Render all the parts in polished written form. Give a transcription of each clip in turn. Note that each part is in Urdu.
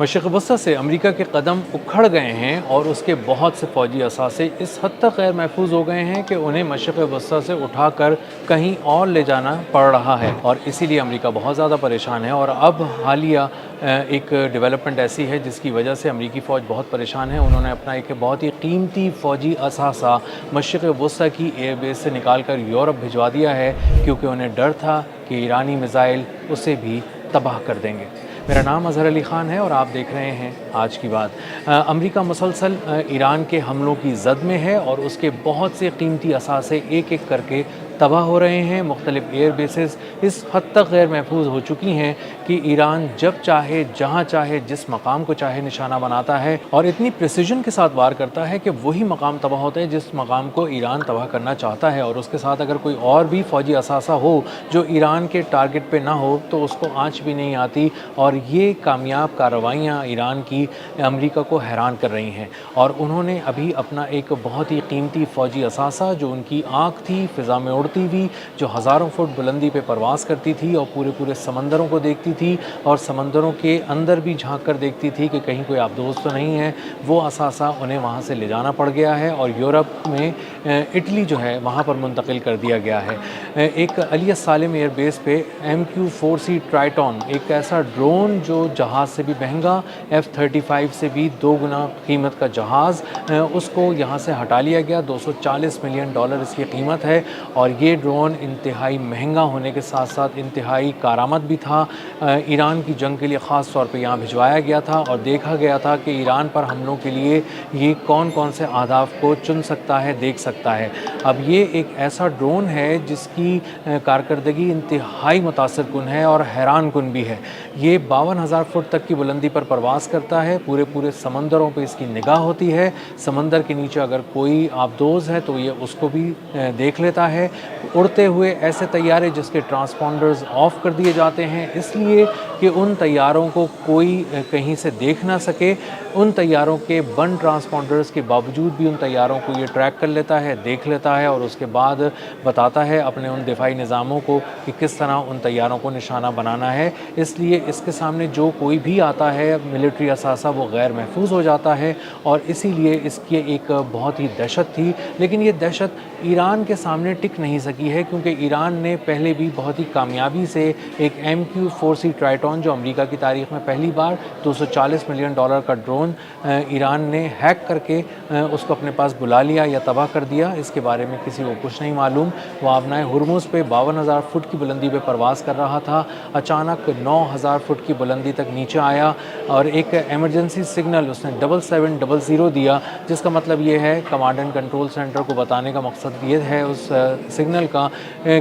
مشرق وسطی سے امریکہ کے قدم اکھڑ گئے ہیں اور اس کے بہت سے فوجی اثاثے اس حد تک غیر محفوظ ہو گئے ہیں کہ انہیں مشرق وسطی سے اٹھا کر کہیں اور لے جانا پڑ رہا ہے، اور اسی لیے امریکہ بہت زیادہ پریشان ہے۔ اور اب حالیہ ایک ڈیولپمنٹ ایسی ہے جس کی وجہ سے امریکی فوج بہت پریشان ہے۔ انہوں نے اپنا ایک بہت ہی قیمتی فوجی اثاثہ مشرق وسطی کی ایئر بیس سے نکال کر یورپ بھجوا دیا ہے، کیونکہ انہیں ڈر تھا کہ ایرانی میزائل اسے بھی تباہ کر دیں گے۔ میرا نام اظہر علی خان ہے اور آپ دیکھ رہے ہیں آج کی بات۔ امریکہ مسلسل ایران کے حملوں کی زد میں ہے اور اس کے بہت سے قیمتی اثاثے ایک ایک کر کے تباہ ہو رہے ہیں۔ مختلف ایئر بیسز اس حد تک غیر محفوظ ہو چکی ہیں کہ ایران جب چاہے جہاں چاہے جس مقام کو چاہے نشانہ بناتا ہے اور اتنی پریسیجن کے ساتھ وار کرتا ہے کہ وہی مقام تباہ ہوتا ہے جس مقام کو ایران تباہ کرنا چاہتا ہے، اور اس کے ساتھ اگر کوئی اور بھی فوجی اثاثہ ہو جو ایران کے ٹارگٹ پہ نہ ہو تو اس کو آنچ بھی نہیں آتی۔ اور یہ کامیاب کارروائیاں ایران کی امریکہ کو حیران کر رہی ہیں، اور انہوں نے ابھی اپنا ایک بہت ہی قیمتی فوجی اثاثہ جو ان کی آنکھ تھی فضا میں اڑتی ہوئی، جو ہزاروں فٹ بلندی پہ پرواز کرتی تھی اور پورے سمندروں کو دیکھتی تھی اور سمندروں کے اندر بھی جھانک کر دیکھتی تھی کہ کہیں کوئی آبدوز تو نہیں ہے، وہ اثاثہ انہیں وہاں سے لے جانا پڑ گیا ہے اور یورپ میں اٹلی جو ہے وہاں پر منتقل کر دیا گیا ہے۔ ایک علی السالم ایئر بیس پہ MQ-4C ٹرائٹون، ایک ایسا ڈرون جو جہاز سے بھی مہنگا، F-35 سے بھی 2 گنا قیمت کا جہاز، اس کو یہاں سے ہٹا لیا گیا۔ $240 ملین اس کی قیمت ہے، اور یہ ڈرون انتہائی مہنگا ہونے کے ساتھ ساتھ انتہائی کارآمد بھی تھا۔ ایران کی جنگ کے لیے خاص طور پہ یہاں بھجوایا گیا تھا اور دیکھا گیا تھا کہ ایران پر حملوں کے لیے یہ کون کون سے اہداف کو چن سکتا ہے، دیکھ سکتا ہے۔ اب یہ ایک ایسا ڈرون ہے جس کی کارکردگی انتہائی متاثر کن ہے اور حیران کن بھی ہے۔ یہ 52,000 فٹ تک کی بلندی پر پرواز کرتا ہے، پورے سمندروں پہ اس کی نگاہ ہوتی ہے، سمندر کے نیچے اگر کوئی آبدوز ہے تو یہ اس کو بھی دیکھ لیتا ہے۔ اڑتے ہوئے ایسے طیارے جس کے ٹرانسپونڈرز آف کر دیے جاتے ہیں اس لیے کہ ان طیاروں کو کوئی کہیں سے دیکھ نہ سکے، ان طیاروں کے بند ٹرانسپونڈرز کے باوجود بھی ان طیاروں کو یہ ٹریک کر لیتا ہے، دیکھ لیتا ہے، اور اس کے بعد بتاتا ہے اپنے ان دفاعی نظاموں کو کہ کس طرح ان طیاروں کو نشانہ بنانا ہے۔ اس لیے اس کے سامنے جو کوئی بھی آتا ہے ملٹری اثاثہ وہ غیر محفوظ ہو جاتا ہے، اور اسی لیے اس کی ایک بہت ہی دہشت تھی۔ لیکن یہ دہشت ایران کے سامنے ٹک نہیں سکی ہے، کیونکہ ایران نے پہلے بھی بہت ہی کامیابی سے ایک MQ-4C ٹرائٹون جو امریکہ کی تاریخ میں پہلی بار $240 ملین کا ڈرون ایران نے ہیک کر کے اس کو اپنے پاس بلا لیا یا تباہ کر دیا، اس کے بارے میں کسی کو کچھ نہیں معلوم۔ وہ آبنائے ہرمز پہ 52,000 فٹ کی بلندی پہ پرواز کر رہا تھا، اچانک 9,000 فٹ کی بلندی تک نیچے آیا اور ایک ایمرجنسی سگنل اس نے 7700 دیا، جس کا مطلب یہ ہے، کمانڈ اینڈ کنٹرول سینٹر کو بتانے کا مقصد یہ ہے اس سگنل کا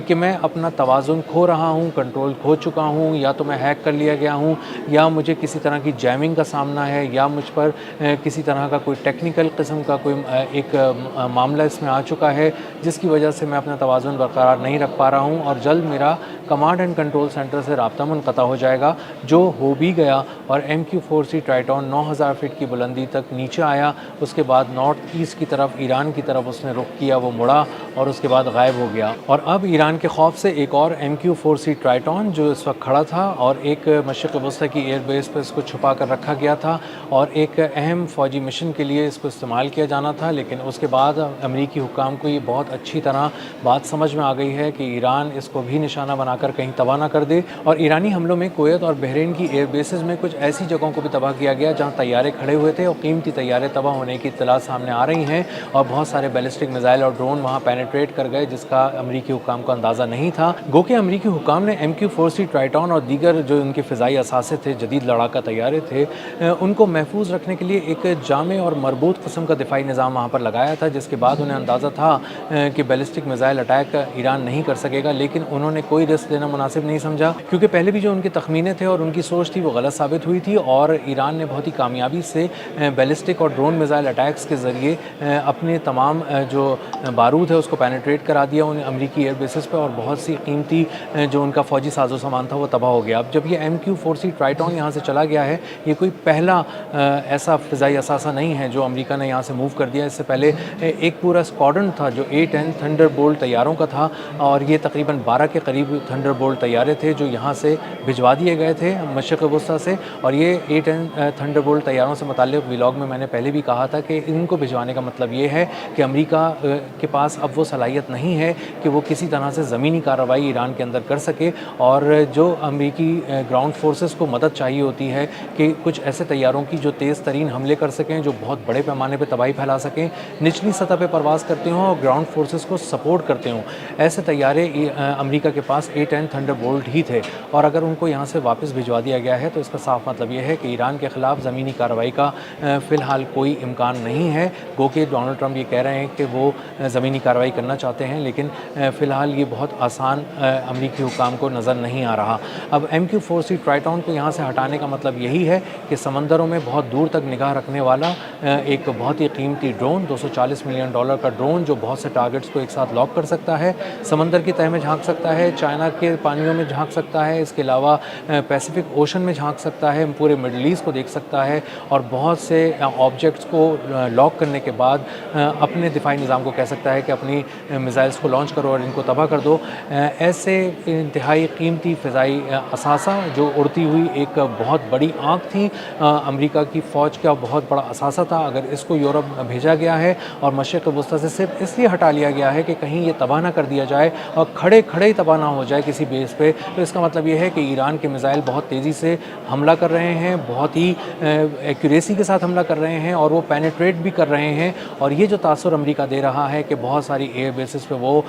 کہ میں اپنا توازن کھو رہا ہوں، کنٹرول کھو چکا ہوں، یا تو میں ہیک کر لیا گیا ہوں، یا مجھے کسی طرح کی جیمنگ کا سامنا ہے، یا مجھ پر کسی طرح کا کوئی ٹیکنیکل قسم کا کوئی ایک معاملہ اس میں آ چکا ہے جس کی وجہ سے میں اپنا توازن برقرار نہیں رکھ پا رہا ہوں، اور جلد میرا کمانڈ اینڈ کنٹرول سینٹر سے رابطہ منقطع ہو جائے گا، جو ہو بھی گیا۔ اور MQ-4C ٹرائٹون 9,000 فٹ کی بلندی تک نیچے آیا، اس کے بعد نارتھ ایسٹ کی طرف ایران کی طرف اس نے رخ کیا، وہ مڑا اور اس کے بعد غائب ہو گیا۔ اور اب ایران کے خوف سے ایک اور MQ-4C ٹرائٹون جو اس وقت کھڑا تھا اور ایک مشرق وسطی کی ایئر بیس پہ اس کو چھپا کر رکھا گیا تھا اور ایک اہم فوجی مشن کے لیے اس کو استعمال کیا جانا تھا، لیکن اس کے بعد امریکی حکام کو یہ بہت اچھی طرح بات سمجھ میں آ گئی ہے کہ ایران اس کو بھی نشانہ بنا کر کہیں تباہ نہ کر دے، اور ایرانی حملوں میں کویت اور بحرین کی ایئر بیسز میں کچھ ایسی جگہوں کو بھی تباہ کیا گیا جہاں طیارے کھڑے ہوئے تھے، اور قیمتی طیارے تباہ ہونے کی اطلاع سامنے آ رہی ہیں، اور بہت سارے بیلسٹک میزائل اور ڈرون وہاں پینیٹریٹ کر گئے جس کا امریکی حکام کو اندازہ نہیں تھا۔ گو کہ امریکی حکام نے MQ-4C ٹرائٹون اور دیگر جو ان کے فضائی اثاثے تھے، جدید لڑاکا طیارے تھے، ان کو محفوظ رکھنے کے لیے ایک جامع اور مربوط قسم کا دفاعی نظام وہاں پر لگایا تھا، جس کے بعد انہیں اندازہ تھا کہ بیلسٹک میزائل اٹیک ایران نہیں کر سکے گا، لیکن انہوں نے کوئی رسک لینا مناسب نہیں سمجھا، کیونکہ پہلے بھی جو ان کے تخمینے تھے اور ان کی سوچ تھی وہ غلط ثابت ہوئی تھی، اور ایران نے بہت ہی کامیابی سے بیلسٹک اور ڈرون میزائل اٹیکس کے ذریعے اپنے تمام جو بارود ہے اس کو پینیٹریٹ کرا دیا ان امریکی ایئر بیسز پہ، اور بہت سی قیمتی جو ان کا فوجی ساز و سامان تھا وہ تباہ ہو گیا۔ اب جب یہ MQ-4C ٹرائٹون یہاں سے چلا گیا ہے، یہ کوئی پہلا ایسا فضائی اثاثہ نہیں ہے جو امریکہ نے یہاں سے موو کر دیا. اس سے پہلے ایک پورا اسکواڈرن تھا جو A-10 تھنڈر بولٹ طیاروں کا تھا, اور یہ تقریباً 12 کے قریب تھنڈر بولٹ طیارے تھے جو یہاں سے بھجوا دیے گئے تھے مشرق وسطیٰ سے. اور یہ A-10 تھنڈر بولٹ طیاروں سے متعلق ولاگ میں نے پہلے بھی کہا تھا کہ ان کو بھجوانے کا مطلب یہ ہے کہ امریکہ کے پاس اب وہ صلاحیت نہیں ہے کہ وہ کسی طرح سے زمینی کارروائی ایران کے اندر کر سکے, اور جو امریکی گراؤنڈ فورسز کو مدد چاہیے ہوتی ہے کہ کچھ ایسے طیاروں کی جو تیز ترین حملے کر سکیں, جو بہت بڑے پیمانے پہ تباہی پھیلا سکیں, نچلی سطح پہ پرواز کرتے ہوں اور گراؤنڈ فورسز کو سپورٹ کرتے ہوں, ایسے طیارے امریکہ کے پاس A-10 تھنڈر بولٹ ہی تھے. اور اگر ان کو یہاں سے واپس بھجوا دیا گیا ہے تو اس کا صاف مطلب یہ ہے کہ ایران کے خلاف زمینی کارروائی کا فی الحال کوئی امکان نہیں ہے. گو کہ ڈونلڈ ٹرمپ یہ کہہ رہے ہیں کہ وہ زمینی کارروائی کرنا چاہتے ہیں, لیکن فی الحال یہ بہت آسان امریکی حکام کو نظر نہیں آ رہا. اب MQ-4C ٹرائٹون کو یہاں سے ہٹانے کا مطلب یہی ہے کہ سمندروں میں بہت دور تک نگاہ رکھنے والا ایک بہت ہی قیمتی ڈرون, $240 ملین کا ڈرون جو بہت سے ٹارگٹس کو ایک ساتھ لاک کر سکتا ہے, سمندر کی تہہ میں جھانک سکتا ہے, چائنا کے پانیوں میں جھانک سکتا ہے, اس کے علاوہ پیسیفک اوشن میں جھانک سکتا ہے, پورے مڈل ایسٹ کو دیکھ سکتا ہے, اور بہت سے آبجیکٹس کو لاک کرنے کے بعد اپنے دفاعی نظام کو کہہ سکتا ہے کہ اپنی میزائلز کو لانچ کرو اور ان کو تباہ کر دو. ایسے انتہائی قیمتی فضائی اثاثہ جو اڑتی ہوئی ایک بہت بڑی آنکھ تھی امریکہ کی فوج کا, بہت بڑا اثاثہ تھا, اگر اس کو یورپ بھیجا گیا ہے اور مشرق وسطیٰ سے صرف اس لیے ہٹا لیا گیا ہے کہ کہیں یہ تباہ نہ کر دیا جائے اور کھڑے ہی تباہ نہ ہو جائے کسی بیس پہ, تو اس کا مطلب یہ ہے کہ ایران کے میزائل بہت تیزی سے حملہ کر رہے ہیں, بہت ہی ایکوریسی کے ساتھ حملہ کر رہے ہیں, اور وہ پینیٹریٹ بھی کر رہے ہیں. اور یہ جو تاثر امریکہ دے رہا ہے کہ بہت ساری ایئر بیسز پہ وہ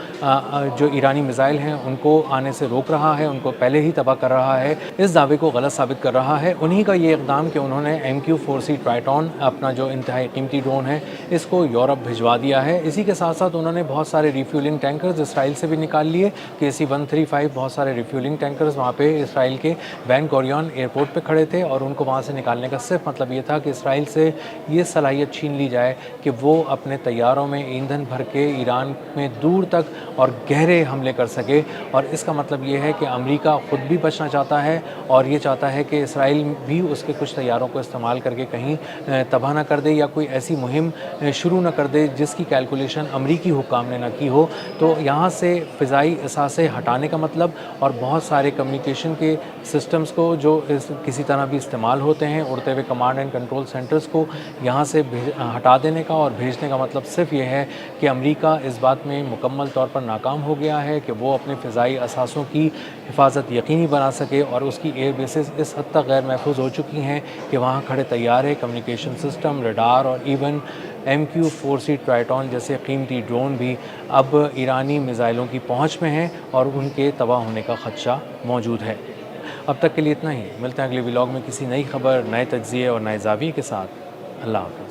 جو ایرانی میزائل ہیں ان کو آنے سے روک رہا ہے, ان کو پہلے ہی تباہ کر رہا ہے, اس دعوے کو غلط ثابت کر رہا ہے. انہی کا یہ اقدام کہ انہوں نے MQ-4C ٹرائٹون اپنا جو انتہائی قیمتی ڈرون ہے اس کو یورپ بھجوا دیا ہے. اسی کے ساتھ ساتھ انہوں نے بہت سارے ریفیولنگ ٹینکرز اسرائیل سے بھی نکال لیے. KC-135 بہت سارے ریفیولنگ ٹینکرز وہاں پہ اسرائیل کے بین گوریون ایئرپورٹ پہ کھڑے تھے, اور ان کو وہاں سے نکالنے کا صرف مطلب یہ تھا کہ اسرائیل سے یہ صلاحیت چھین لی جائے کہ وہ اپنے طیاروں میں ایندھن بھر کے ایران میں دور تک اور گہرے حملے کر سکے. اور اس کا مطلب یہ ہے کہ امریکہ خود بھی بچنا چاہتا ہے اور یہ چاہتا ہے کہ اسرائیل بھی اس کے کچھ طیاروں کو استعمال کر کے کہیں تباہ نہ کر دے یا کوئی ایسی مہم شروع نہ کر دے جس کی کیلکولیشن امریکی حکام نے نہ کی ہو. تو یہاں سے فضائی اثاثے ہٹانے کا مطلب اور بہت سارے کمیونیکیشن کے سسٹمز کو جو کسی طرح بھی استعمال ہوتے ہیں, اڑتے ہوئے کمانڈ اینڈ کنٹرول سینٹرز کو یہاں سے ہٹا دینے کا اور بھیجنے کا مطلب صرف یہ ہے کہ امریکہ اس بات میں مکمل طور پر ناکام ہو گیا ہے کہ وہ اپنے فضائی اثاثوں کی حفاظت یقینی بنا سکے, اور اس کی ایئر بیسز اس حد تک غیر محفوظ ہو چکی ہیں کہ وہاں کھڑے طیارے, کمیونیکیشن سسٹم, ریڈار اور ایون MQ-4C ٹرائٹون جیسے قیمتی ڈرون بھی اب ایرانی میزائلوں کی پہنچ میں ہیں اور ان کے تباہ ہونے کا خدشہ موجود ہے. اب تک کے لیے اتنا ہی, ملتے ہیں اگلے ولاگ میں کسی نئی خبر, نئے تجزیے اور نئے زاویے کے ساتھ. اللہ حافظ.